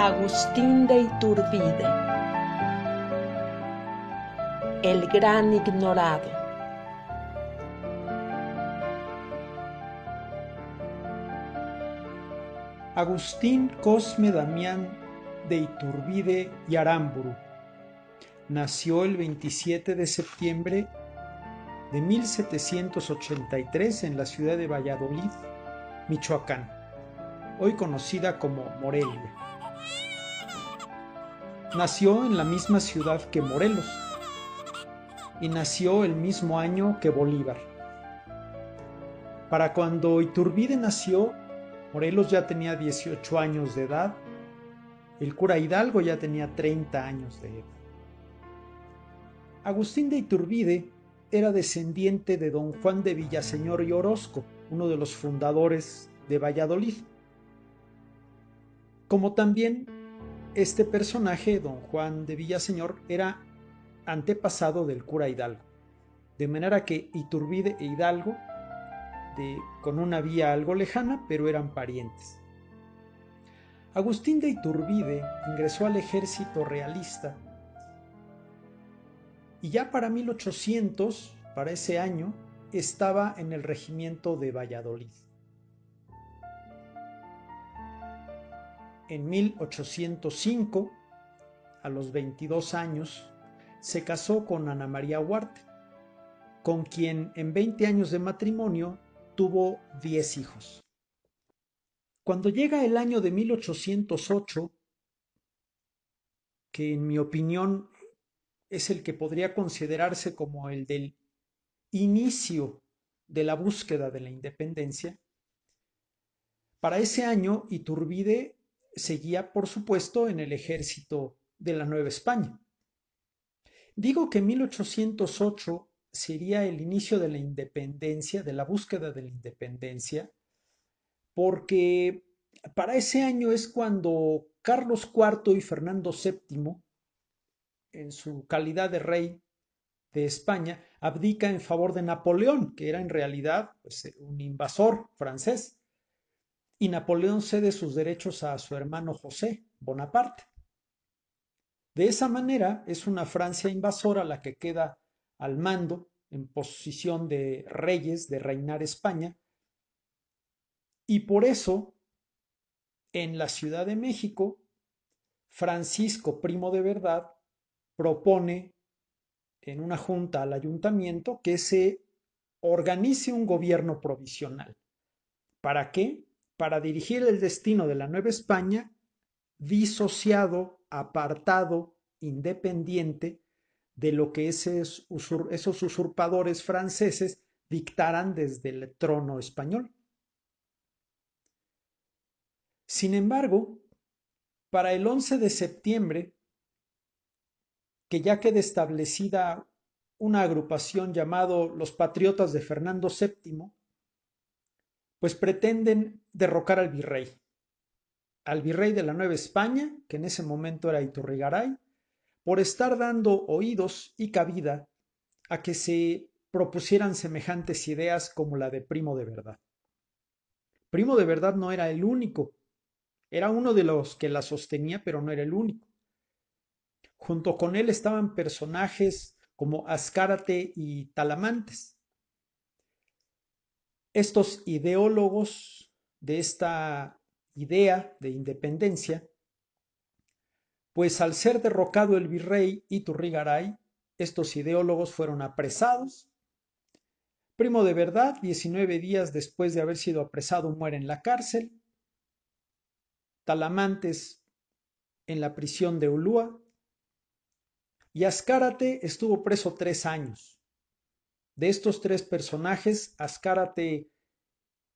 Agustín de Iturbide, el gran ignorado. Agustín Cosme Damián de Iturbide y Aramburu nació el 27 de septiembre de 1783 en la ciudad de Valladolid, Michoacán, hoy conocida como Morelia. Nació en la misma ciudad que Morelos y nació el mismo año que Bolívar. Para cuando Iturbide nació, Morelos ya tenía 18 años de edad, el cura Hidalgo ya tenía 30 años de edad. Agustín de Iturbide era descendiente de don Juan de Villaseñor y Orozco, uno de los fundadores de Valladolid. Como también este personaje, don Juan de Villaseñor, era antepasado del cura Hidalgo, de manera que Iturbide e Hidalgo, con una vía algo lejana, pero eran parientes. Agustín de Iturbide ingresó al ejército realista y ya para 1800, para ese año, estaba en el regimiento de Valladolid. En 1805, a los 22 años, se casó con Ana María Huarte, con quien en 20 años de matrimonio tuvo 10 hijos. Cuando llega el año de 1808, que en mi opinión es el que podría considerarse como el del inicio de la búsqueda de la independencia, para ese año Iturbide seguía, por supuesto, en el ejército de la Nueva España. Digo que 1808 sería el inicio de la independencia, de la búsqueda de la independencia, porque para ese año es cuando Carlos IV y Fernando VII, en su calidad de rey de España, abdica en favor de Napoleón, que era en realidad pues, un invasor francés, y Napoleón cede sus derechos a su hermano José Bonaparte. De esa manera es una Francia invasora la que queda al mando, en posición de reyes, de reinar España, y por eso en la Ciudad de México, Francisco Primo de Verdad propone en una junta al ayuntamiento que se organice un gobierno provisional. ¿Para qué? Para dirigir el destino de la Nueva España disociado, apartado, independiente de lo que esos usurpadores franceses dictaran desde el trono español. Sin embargo, para el 11 de septiembre, que ya queda establecida una agrupación llamado los Patriotas de Fernando VII, pues pretenden derrocar al virrey de la Nueva España, que en ese momento era Iturrigaray, por estar dando oídos y cabida a que se propusieran semejantes ideas como la de Primo de Verdad. Primo de Verdad no era el único, era uno de los que la sostenía, pero no era el único. Junto con él estaban personajes como Azcárate y Talamantes. Estos ideólogos de esta idea de independencia, pues al ser derrocado el virrey Iturrigaray, estos ideólogos fueron apresados. Primo de Verdad, 19 días después de haber sido apresado, muere en la cárcel. Talamantes en la prisión de Ulúa. Y Azcárate estuvo preso 3 años. De estos 3 personajes, Azcárate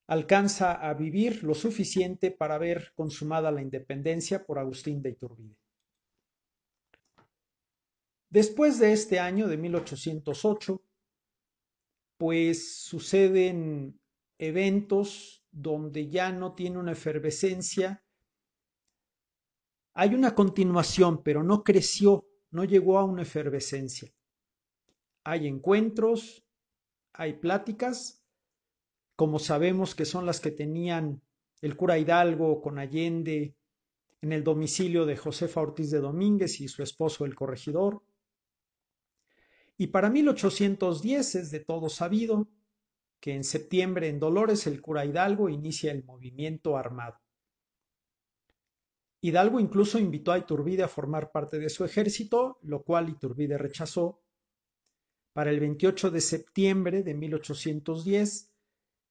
alcanza a vivir lo suficiente para ver consumada la independencia por Agustín de Iturbide. Después de este año de 1808, pues suceden eventos donde ya no tiene una efervescencia. Hay una continuación, pero no creció, no llegó a una efervescencia. Hay encuentros, hay pláticas, como sabemos que son las que tenían el cura Hidalgo con Allende en el domicilio de Josefa Ortiz de Domínguez y su esposo el corregidor. Y para 1810 es de todo sabido que en septiembre en Dolores el cura Hidalgo inicia el movimiento armado. Hidalgo incluso invitó a Iturbide a formar parte de su ejército, lo cual Iturbide rechazó. Para el 28 de septiembre de 1810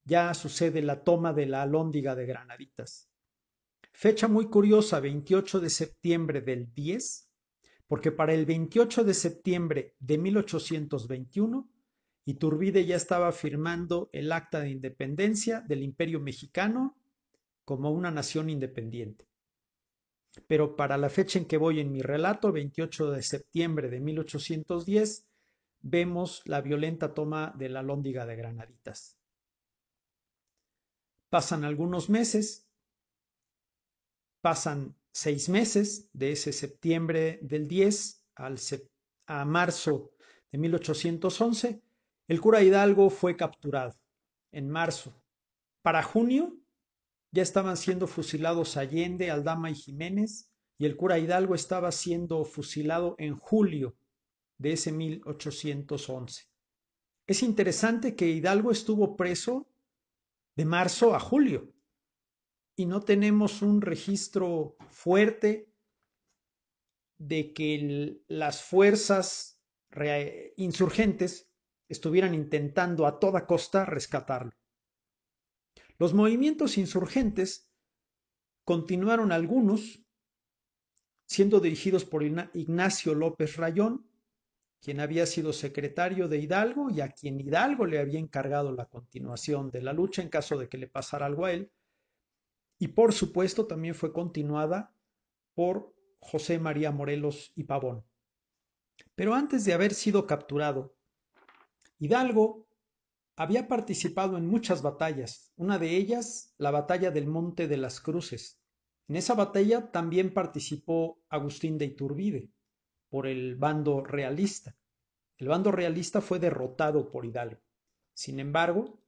ya sucede la toma de la Alhóndiga de Granaditas. Fecha muy curiosa, 28 de septiembre del 10, porque para el 28 de septiembre de 1821, Iturbide ya estaba firmando el Acta de Independencia del Imperio Mexicano como una nación independiente. Pero para la fecha en que voy en mi relato, 28 de septiembre de 1810, vemos la violenta toma de la Alhóndiga de Granaditas. Pasan algunos meses, pasan 6 meses de ese septiembre del 10 a marzo de 1811, el cura Hidalgo fue capturado en marzo. Para junio ya estaban siendo fusilados Allende, Aldama y Jiménez, y el cura Hidalgo estaba siendo fusilado en julio de ese 1811. Es interesante que Hidalgo estuvo preso de marzo a julio y no tenemos un registro fuerte de que las fuerzas insurgentes estuvieran intentando a toda costa rescatarlo. Los movimientos insurgentes continuaron algunos siendo dirigidos por Ignacio López Rayón, quien había sido secretario de Hidalgo y a quien Hidalgo le había encargado la continuación de la lucha en caso de que le pasara algo a él. Y por supuesto también fue continuada por José María Morelos y Pavón. Pero antes de haber sido capturado, Hidalgo había participado en muchas batallas, una de ellas la batalla del Monte de las Cruces. En esa batalla también participó Agustín de Iturbide por el bando realista. El bando realista fue derrotado por Hidalgo. Sin embargo,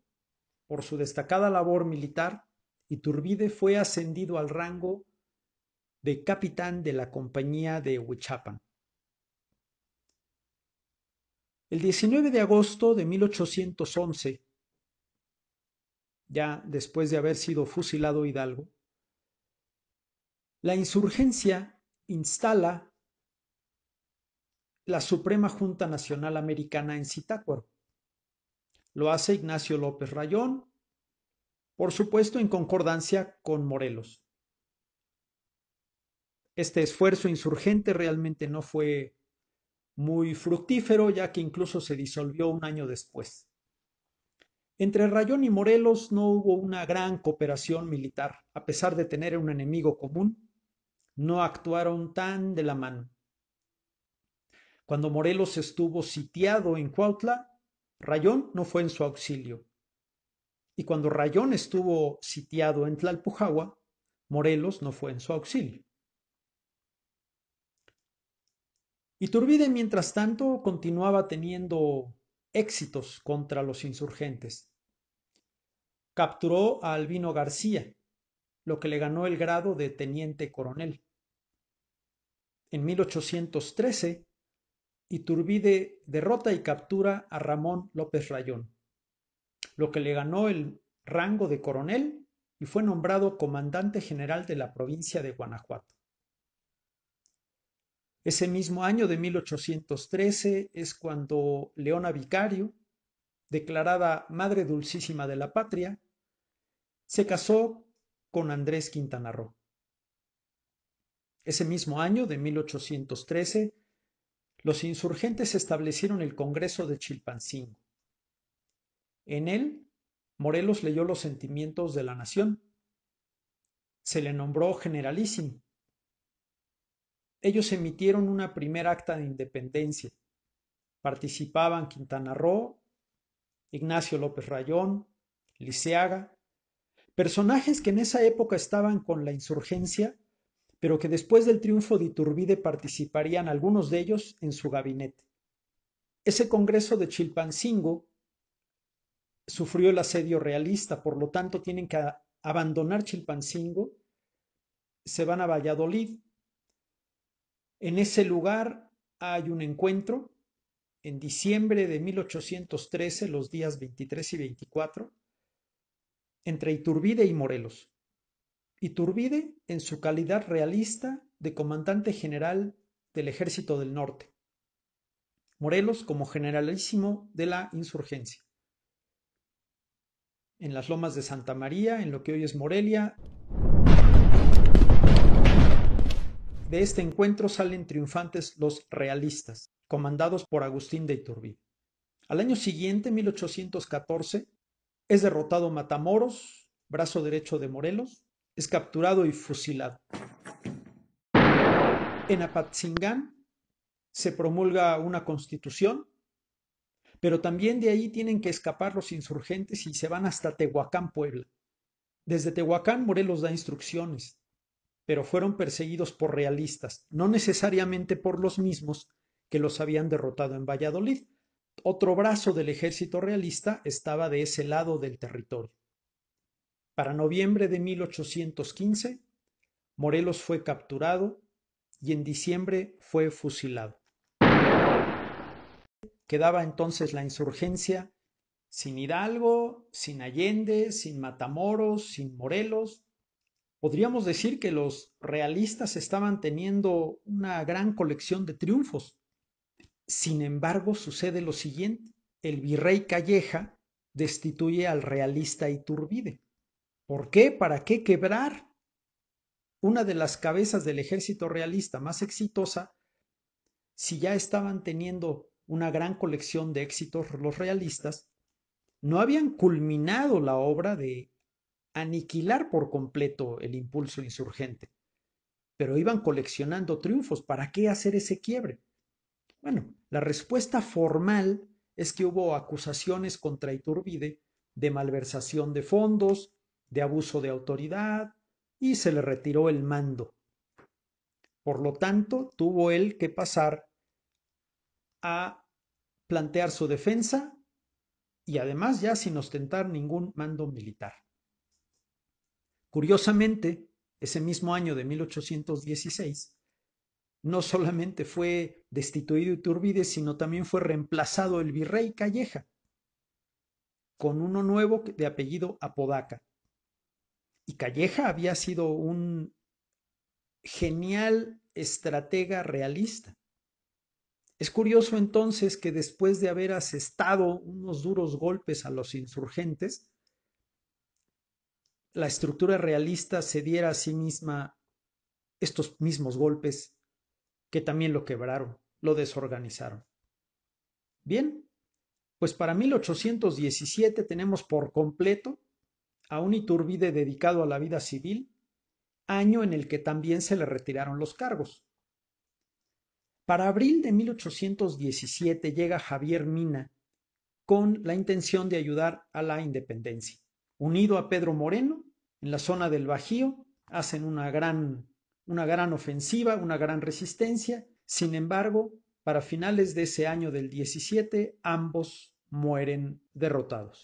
por su destacada labor militar, Iturbide fue ascendido al rango de capitán de la compañía de Huichapan. El 19 de agosto de 1811, ya después de haber sido fusilado Hidalgo, la insurgencia instala la Suprema Junta Nacional Americana en Zitácuaro. Lo hace Ignacio López Rayón, por supuesto en concordancia con Morelos. Este esfuerzo insurgente realmente no fue muy fructífero, ya que incluso se disolvió un año después. Entre Rayón y Morelos no hubo una gran cooperación militar. A pesar de tener un enemigo común, no actuaron tan de la mano. Cuando Morelos estuvo sitiado en Cuautla, Rayón no fue en su auxilio. Y cuando Rayón estuvo sitiado en Tlalpujahua, Morelos no fue en su auxilio. Iturbide, mientras tanto, continuaba teniendo éxitos contra los insurgentes. Capturó a Albino García, lo que le ganó el grado de teniente coronel. En 1813, Iturbide derrota y captura a Ramón López Rayón, lo que le ganó el rango de coronel y fue nombrado comandante general de la provincia de Guanajuato. Ese mismo año de 1813 es cuando Leona Vicario, declarada Madre Dulcísima de la Patria, se casó con Andrés Quintana Roo. Ese mismo año de 1813, los insurgentes establecieron el Congreso de Chilpancingo. En él, Morelos leyó los sentimientos de la nación. Se le nombró generalísimo. Ellos emitieron una primera acta de independencia. Participaban Quintana Roo, Ignacio López Rayón, Liceaga, personajes que en esa época estaban con la insurgencia, pero que después del triunfo de Iturbide participarían algunos de ellos en su gabinete. Ese Congreso de Chilpancingo sufrió el asedio realista, por lo tanto tienen que abandonar Chilpancingo se van a Valladolid. En ese lugar hay un encuentro en diciembre de 1813, los días 23 y 24, entre Iturbide y Morelos. Iturbide en su calidad realista de comandante general del Ejército del Norte. Morelos como generalísimo de la insurgencia. En las lomas de Santa María, en lo que hoy es Morelia. De este encuentro salen triunfantes los realistas, comandados por Agustín de Iturbide. Al año siguiente, 1814, es derrotado Matamoros, brazo derecho de Morelos, es capturado y fusilado. En Apatzingán se promulga una constitución, pero también de ahí tienen que escapar los insurgentes y se van hasta Tehuacán, Puebla. Desde Tehuacán, Morelos da instrucciones, pero fueron perseguidos por realistas, no necesariamente por los mismos que los habían derrotado en Valladolid. Otro brazo del ejército realista estaba de ese lado del territorio. Para noviembre de 1815, Morelos fue capturado y en diciembre fue fusilado. Quedaba entonces la insurgencia sin Hidalgo, sin Allende, sin Matamoros, sin Morelos. Podríamos decir que los realistas estaban teniendo una gran colección de triunfos. Sin embargo, sucede lo siguiente. El virrey Calleja destituye al realista Iturbide. ¿Por qué? ¿Para qué quebrar? Una de las cabezas del ejército realista más exitosa, si ya estaban teniendo una gran colección de éxitos los realistas, no habían culminado la obra de aniquilar por completo el impulso insurgente, pero iban coleccionando triunfos. ¿Para qué hacer ese quiebre? Bueno, la respuesta formal es que hubo acusaciones contra Iturbide de malversación de fondos, de abuso de autoridad, y se le retiró el mando. Por lo tanto, tuvo él que pasar a plantear su defensa y además ya sin ostentar ningún mando militar. Curiosamente, ese mismo año de 1816, no solamente fue destituido Iturbide, sino también fue reemplazado el virrey Calleja con uno nuevo de apellido Apodaca. Y Calleja había sido un genial estratega realista. Es curioso entonces que después de haber asestado unos duros golpes a los insurgentes, la estructura realista se diera a sí misma estos mismos golpes que también lo quebraron, lo desorganizaron. Bien, pues para 1817 tenemos por completo a un Iturbide dedicado a la vida civil, año en el que también se le retiraron los cargos. Para abril de 1817 llega Javier Mina con la intención de ayudar a la independencia. Unido a Pedro Moreno, en la zona del Bajío, hacen una gran ofensiva, una gran resistencia. Sin embargo, para finales de ese año del 17, ambos mueren derrotados.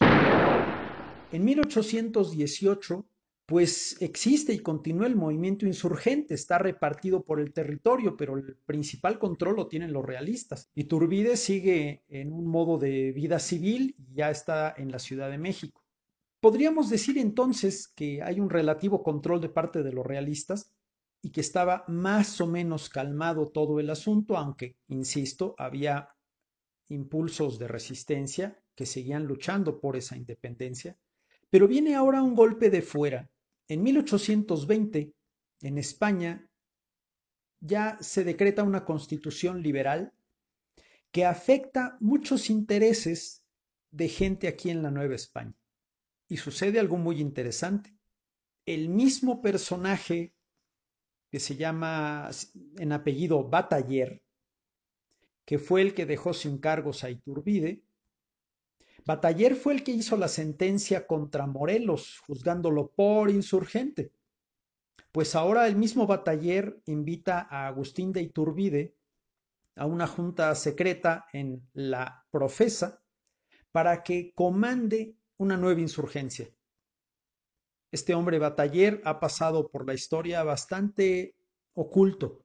En 1818, pues existe y continúa el movimiento insurgente, está repartido por el territorio, pero el principal control lo tienen los realistas. Iturbide sigue en un modo de vida civil y ya está en la Ciudad de México. Podríamos decir entonces que hay un relativo control de parte de los realistas y que estaba más o menos calmado todo el asunto, aunque, insisto, había impulsos de resistencia que seguían luchando por esa independencia. Pero viene ahora un golpe de fuera. En 1820, en España, ya se decreta una constitución liberal que afecta muchos intereses de gente aquí en la Nueva España. Y sucede algo muy interesante. El mismo personaje que se llama en apellido Bataller, que fue el que dejó sin cargos a Iturbide, Bataller fue el que hizo la sentencia contra Morelos, juzgándolo por insurgente. Pues ahora el mismo Bataller invita a Agustín de Iturbide a una junta secreta en la Profesa para que comande una nueva insurgencia. Este hombre bataller ha pasado por la historia bastante oculto,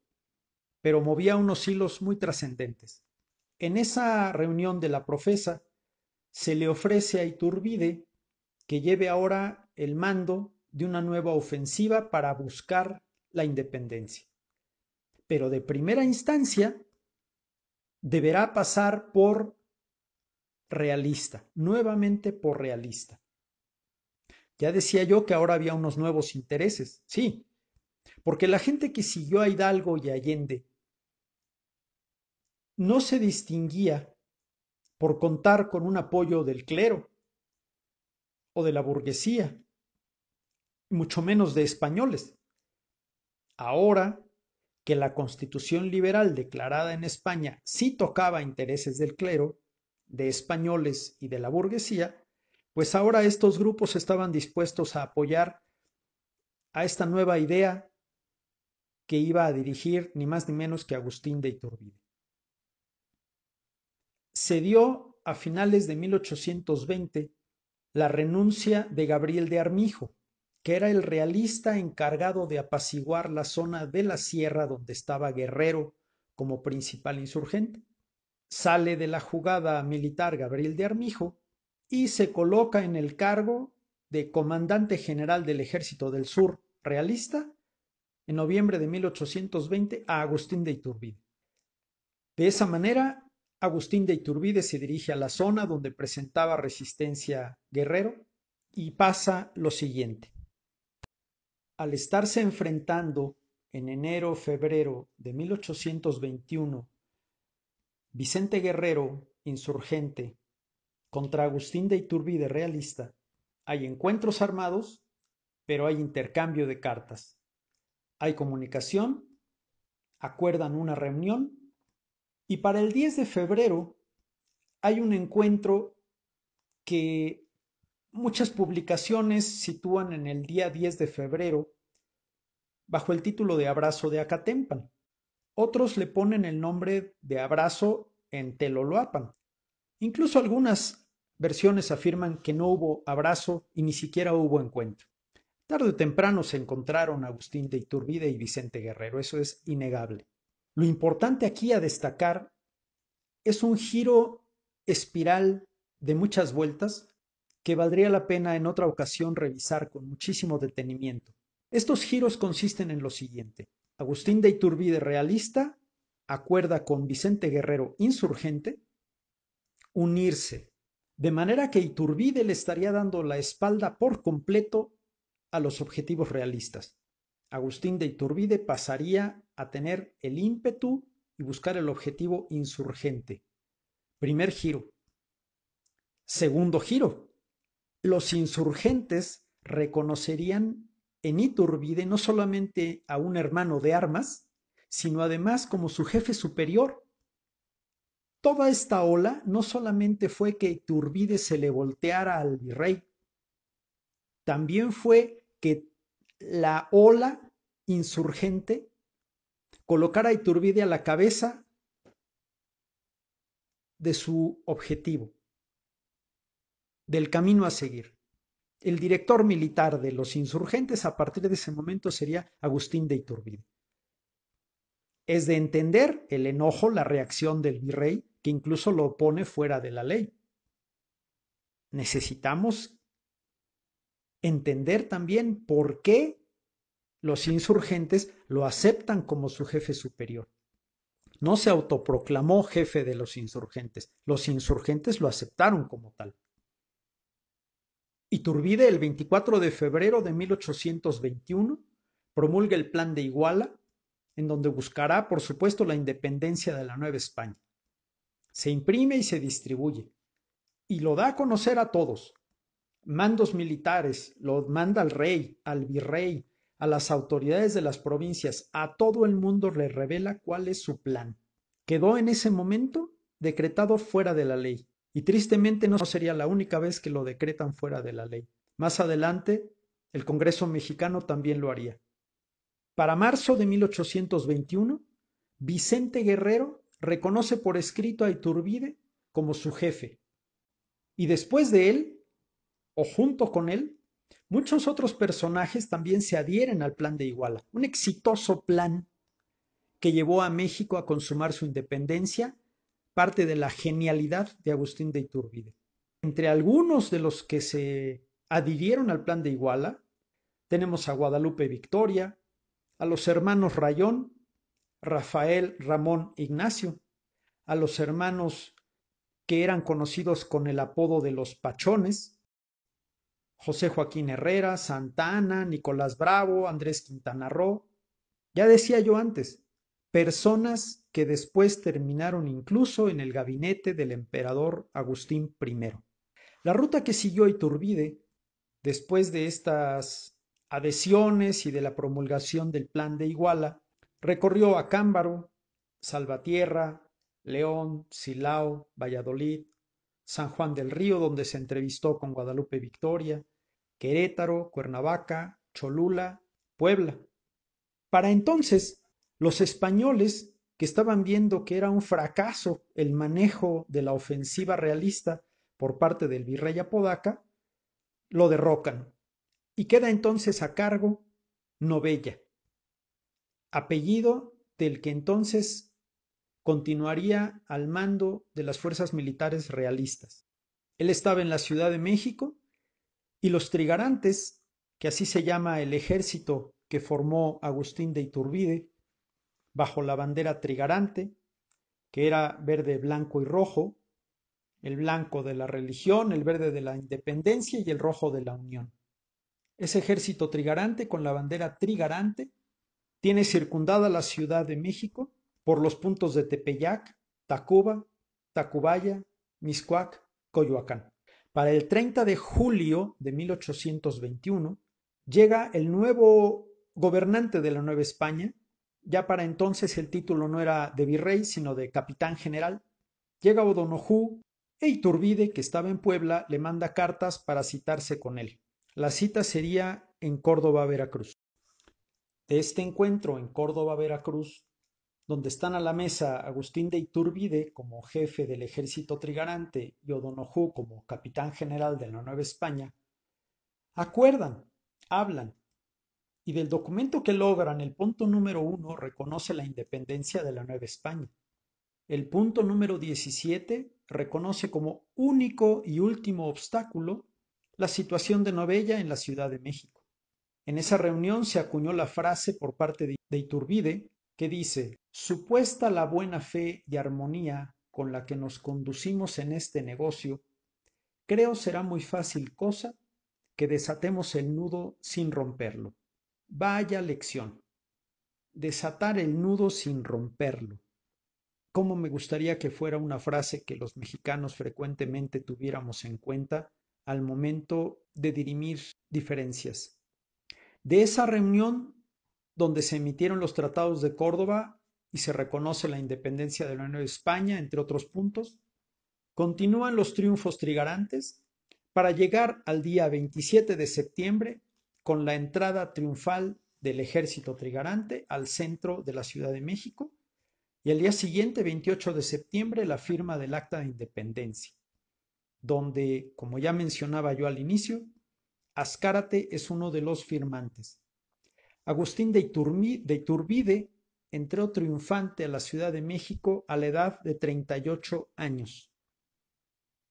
pero movía unos hilos muy trascendentes. En esa reunión de la profesa se le ofrece a Iturbide que lleve ahora el mando de una nueva ofensiva para buscar la independencia. Pero de primera instancia deberá pasar por realista, nuevamente por realista. Ya decía yo que ahora había unos nuevos intereses, sí, porque la gente que siguió a Hidalgo y a Allende no se distinguía por contar con un apoyo del clero o de la burguesía, mucho menos de españoles. Ahora que la Constitución liberal declarada en España sí tocaba intereses del clero, de españoles y de la burguesía, pues ahora estos grupos estaban dispuestos a apoyar a esta nueva idea que iba a dirigir ni más ni menos que Agustín de Iturbide. Se dio a finales de 1820 la renuncia de Gabriel de Armijo, que era el realista encargado de apaciguar la zona de la sierra donde estaba Guerrero como principal insurgente. Sale de la jugada militar Gabriel de Armijo y se coloca en el cargo de comandante general del Ejército del Sur realista en noviembre de 1820 a Agustín de Iturbide. De esa manera, Agustín de Iturbide se dirige a la zona donde presentaba resistencia Guerrero y pasa lo siguiente. Al estarse enfrentando en enero-febrero de 1821 Vicente Guerrero, insurgente, contra Agustín de Iturbide, realista, hay encuentros armados, pero hay intercambio de cartas. Hay comunicación, acuerdan una reunión y para el 10 de febrero hay un encuentro que muchas publicaciones sitúan en el día 10 de febrero bajo el título de Abrazo de Acatempan. Otros le ponen el nombre de Abrazo en Teloloapan. Incluso algunas versiones afirman que no hubo abrazo y ni siquiera hubo encuentro. Tarde o temprano se encontraron Agustín de Iturbide y Vicente Guerrero, eso es innegable. Lo importante aquí a destacar es un giro espiral de muchas vueltas que valdría la pena en otra ocasión revisar con muchísimo detenimiento. Estos giros consisten en lo siguiente. Agustín de Iturbide, realista, acuerda con Vicente Guerrero, insurgente, unirse, de manera que Iturbide le estaría dando la espalda por completo a los objetivos realistas. Agustín de Iturbide pasaría a tener el ímpetu y buscar el objetivo insurgente. Primer giro. Segundo giro. Los insurgentes reconocerían en Iturbide no solamente a un hermano de armas, sino además como su jefe superior. Toda esta ola no solamente fue que Iturbide se le volteara al virrey, también fue que la ola insurgente colocara a Iturbide a la cabeza de su objetivo, del camino a seguir. El director militar de los insurgentes a partir de ese momento sería Agustín de Iturbide. Es de entender el enojo, la reacción del virrey, que incluso lo pone fuera de la ley. Necesitamos entender también por qué los insurgentes lo aceptan como su jefe superior. No se autoproclamó jefe de los insurgentes lo aceptaron como tal. Iturbide, el 24 de febrero de 1821, promulga el Plan de Iguala, en donde buscará, por supuesto, la independencia de la Nueva España. Se imprime y se distribuye, y lo da a conocer a todos. Mandos militares, lo manda al rey, al virrey, a las autoridades de las provincias, a todo el mundo le revela cuál es su plan. Quedó en ese momento decretado fuera de la ley, y tristemente no sería la única vez que lo decretan fuera de la ley. Más adelante, el Congreso mexicano también lo haría. Para marzo de 1821, Vicente Guerrero reconoce por escrito a Iturbide como su jefe, y después de él, o junto con él, Muchos otros personajes también se adhieren al Plan de Iguala, un exitoso plan que llevó a México a consumar su independencia, parte de la genialidad de Agustín de Iturbide. Entre algunos de los que se adhirieron al Plan de Iguala, tenemos a Guadalupe Victoria, a los hermanos Rayón, Rafael, Ramón, Ignacio, a los hermanos que eran conocidos con el apodo de los Pachones, José Joaquín Herrera, Santa Anna, Nicolás Bravo, Andrés Quintana Roo. Ya decía yo antes, personas que después terminaron incluso en el gabinete del emperador Agustín I. La ruta que siguió Iturbide, después de estas adhesiones y de la promulgación del Plan de Iguala, recorrió Acámbaro, Salvatierra, León, Silao, Valladolid, San Juan del Río, donde se entrevistó con Guadalupe Victoria, Querétaro, Cuernavaca, Cholula, Puebla. Para entonces, los españoles, que estaban viendo que era un fracaso el manejo de la ofensiva realista por parte del virrey Apodaca, lo derrocan y queda entonces a cargo Novella, apellido del que entonces continuaría al mando de las fuerzas militares realistas. Él estaba en la Ciudad de México y los trigarantes, que así se llama el ejército que formó Agustín de Iturbide, bajo la bandera trigarante, que era verde, blanco y rojo, el blanco de la religión, el verde de la independencia y el rojo de la unión. Ese ejército trigarante con la bandera trigarante tiene circundada la Ciudad de México por los puntos de Tepeyac, Tacuba, Tacubaya, Mixcoac, Coyoacán. Para el 30 de julio de 1821 llega el nuevo gobernante de la Nueva España. Ya para entonces el título no era de virrey, sino de capitán general. Llega O'Donoghue e Iturbide, que estaba en Puebla, le manda cartas para citarse con él. La cita sería en Córdoba, Veracruz. De este encuentro en Córdoba, Veracruz, donde están a la mesa Agustín de Iturbide como jefe del ejército trigarante y O'Donoghue como capitán general de la Nueva España, acuerdan, hablan, y del documento que logran, el punto número 1 reconoce la independencia de la Nueva España. El punto número 17 reconoce como único y último obstáculo la situación de Novella en la Ciudad de México. En esa reunión se acuñó la frase por parte de Iturbide que dice: supuesta la buena fe y armonía con la que nos conducimos en este negocio, creo será muy fácil cosa que desatemos el nudo sin romperlo. Vaya lección. Desatar el nudo sin romperlo. Cómo me gustaría que fuera una frase que los mexicanos frecuentemente tuviéramos en cuenta al momento de dirimir diferencias. De esa reunión donde se emitieron los tratados de Córdoba y se reconoce la independencia de la Nueva España, entre otros puntos, continúan los triunfos trigarantes para llegar al día 27 de septiembre con la entrada triunfal del ejército trigarante al centro de la Ciudad de México y al día siguiente, 28 de septiembre, la firma del Acta de Independencia, donde, como ya mencionaba yo al inicio, Azcárate es uno de los firmantes. Agustín de Iturbide entró triunfante a la Ciudad de México a la edad de 38 años.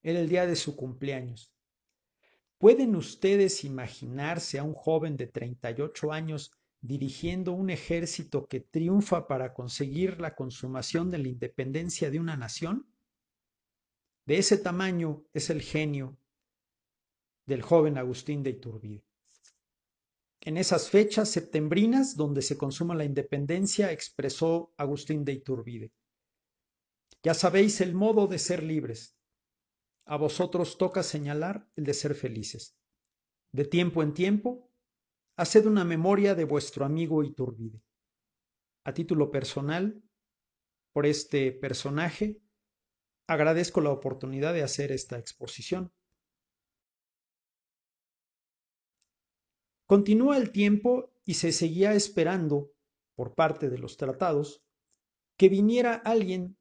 Era el día de su cumpleaños. ¿Pueden ustedes imaginarse a un joven de 38 años dirigiendo un ejército que triunfa para conseguir la consumación de la independencia de una nación? De ese tamaño es el genio del joven Agustín de Iturbide. En esas fechas septembrinas donde se consuma la independencia, expresó Agustín de Iturbide: ya sabéis el modo de ser libres. A vosotros toca señalar el de ser felices. De tiempo en tiempo, haced una memoria de vuestro amigo Iturbide. A título personal, por este personaje, agradezco la oportunidad de hacer esta exposición. Continúa el tiempo y se seguía esperando, por parte de los tratados, que viniera alguien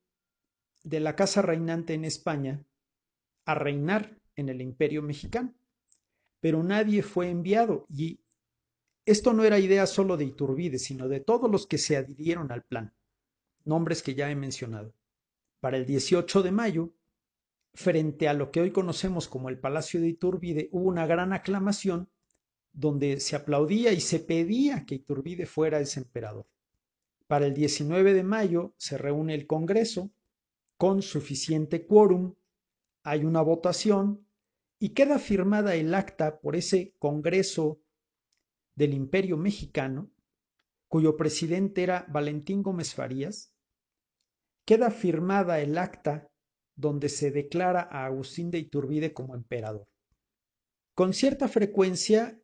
de la casa reinante en España a reinar en el Imperio Mexicano. pero nadie fue enviado. Y esto no era idea solo de Iturbide, sino de todos los que se adhirieron al plan, nombres que ya he mencionado. Para el 18 de mayo, frente a lo que hoy conocemos como el Palacio de Iturbide, hubo una gran aclamación donde se aplaudía y se pedía que Iturbide fuera ese emperador. Para el 19 de mayo se reúne el Congreso con suficiente quórum, hay una votación y queda firmada el acta por ese Congreso del Imperio Mexicano, cuyo presidente era Valentín Gómez Farías. Queda firmada el acta donde se declara a Agustín de Iturbide como emperador. Con cierta frecuencia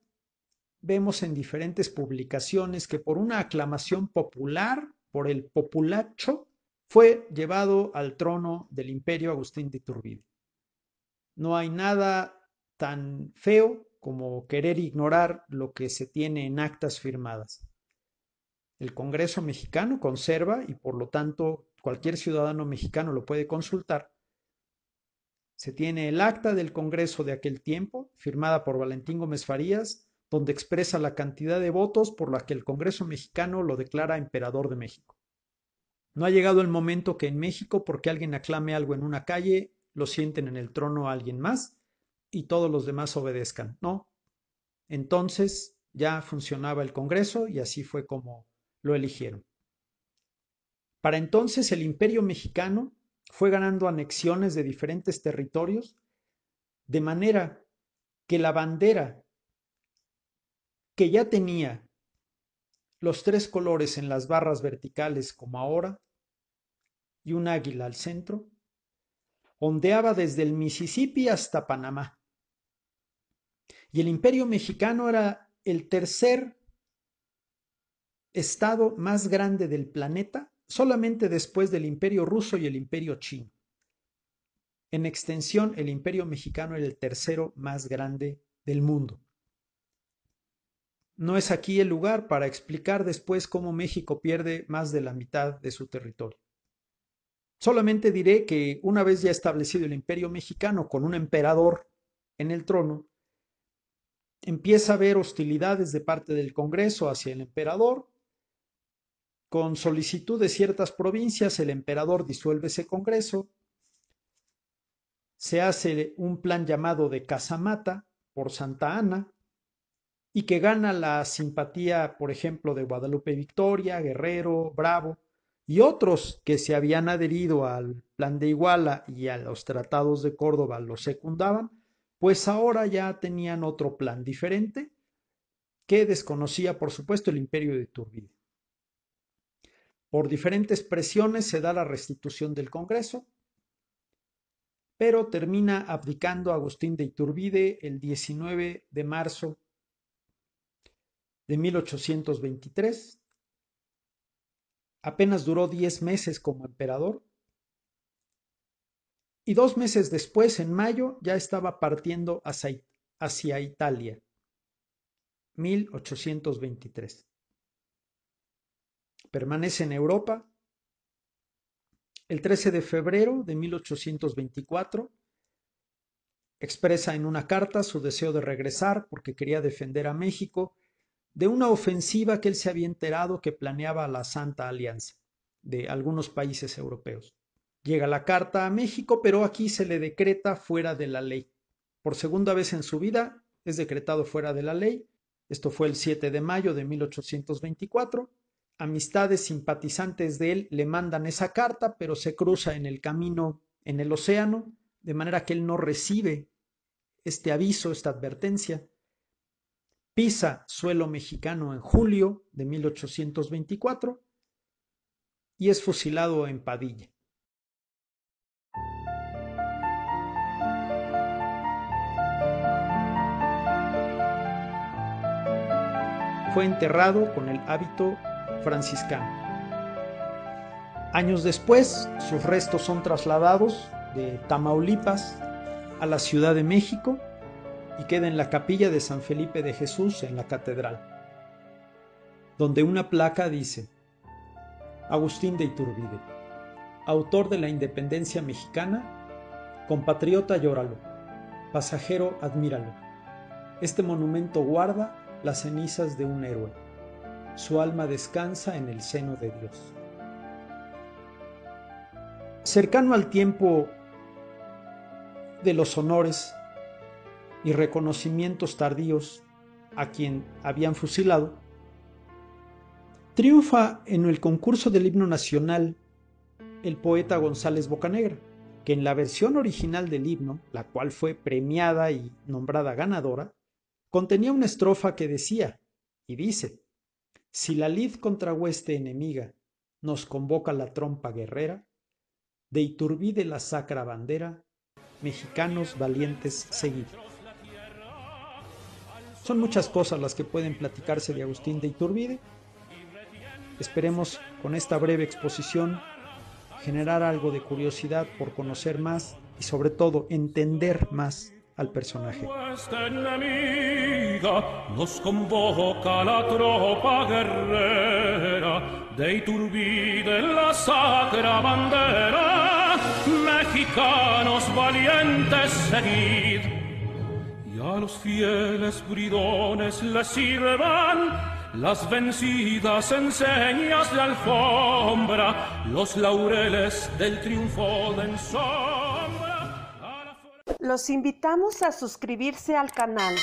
vemos en diferentes publicaciones que por una aclamación popular, por el populacho, fue llevado al trono del imperio Agustín de Iturbide. No hay nada tan feo como querer ignorar lo que se tiene en actas firmadas. El Congreso mexicano conserva, y por lo tanto cualquier ciudadano mexicano lo puede consultar, se tiene el acta del Congreso de aquel tiempo, firmada por Valentín Gómez Farías, donde expresa la cantidad de votos por la que el Congreso mexicano lo declara emperador de México. No ha llegado el momento que en México, porque alguien aclame algo en una calle, lo sienten en el trono a alguien más y todos los demás obedezcan. No. Entonces ya funcionaba el Congreso y así fue como lo eligieron. Para entonces el Imperio Mexicano fue ganando anexiones de diferentes territorios, de manera que la bandera que ya tenía los tres colores en las barras verticales como ahora y un águila al centro, ondeaba desde el Mississippi hasta Panamá. Y el Imperio Mexicano era el tercer estado más grande del planeta, solamente después del Imperio Ruso y el Imperio Chino. En extensión, el Imperio Mexicano era el tercero más grande del mundo. No es aquí el lugar para explicar después cómo México pierde más de la mitad de su territorio. Solamente diré que una vez ya establecido el Imperio Mexicano con un emperador en el trono, empieza a haber hostilidades de parte del Congreso hacia el emperador. Con solicitud de ciertas provincias, el emperador disuelve ese Congreso. Se hace un plan llamado de Casamata por Santa Anna y que gana la simpatía, por ejemplo, de Guadalupe Victoria, Guerrero, Bravo y otros que se habían adherido al plan de Iguala y a los tratados de Córdoba lo secundaban, pues ahora ya tenían otro plan diferente que desconocía, por supuesto, el imperio de Iturbide. Por diferentes presiones se da la restitución del Congreso, pero termina abdicando Agustín de Iturbide el 19 de marzo de 1823. Apenas duró 10 meses como emperador y 2 meses después, en mayo, ya estaba partiendo hacia Italia, 1823. Permanece en Europa. El 13 de febrero de 1824 expresa en una carta su deseo de regresar porque quería defender a México de una ofensiva que él se había enterado que planeaba la Santa Alianza de algunos países europeos. Llega la carta a México, pero aquí se le decreta fuera de la ley. Por segunda vez en su vida es decretado fuera de la ley. Esto fue el 7 de mayo de 1824. Amistades simpatizantes de él le mandan esa carta, pero se cruza en el camino en el océano, de manera que él no recibe este aviso, esta advertencia. Pisa suelo mexicano en julio de 1824 y es fusilado en Padilla. Fue enterrado con el hábito franciscano. Años después, sus restos son trasladados de Tamaulipas a la Ciudad de México y queda en la capilla de San Felipe de Jesús en la catedral, donde una placa dice: Agustín de Iturbide, autor de la independencia mexicana, compatriota llóralo, pasajero admíralo, Este monumento guarda las cenizas de un héroe. Su alma descansa en el seno de Dios. Cercano al tiempo de los honores y reconocimientos tardíos a quien habían fusilado, triunfa en el concurso del himno nacional el poeta González Bocanegra, que en la versión original del himno, la cual fue premiada y nombrada ganadora, contenía una estrofa que decía, y dice: si la lid contra hueste enemiga nos convoca la trompa guerrera, de Iturbide la sacra bandera, mexicanos valientes seguid. Son muchas cosas las que pueden platicarse de Agustín de Iturbide. Esperemos con esta breve exposición generar algo de curiosidad por conocer más y sobre todo entender más al personaje. Nos convoca la tropa guerrera, de Iturbide la sacra bandera, mexicanos valientes seguid, y a los fieles bridones les sirvan las vencidas enseñas de alfombra, los laureles del triunfo de sombra. Los invitamos a suscribirse al canal.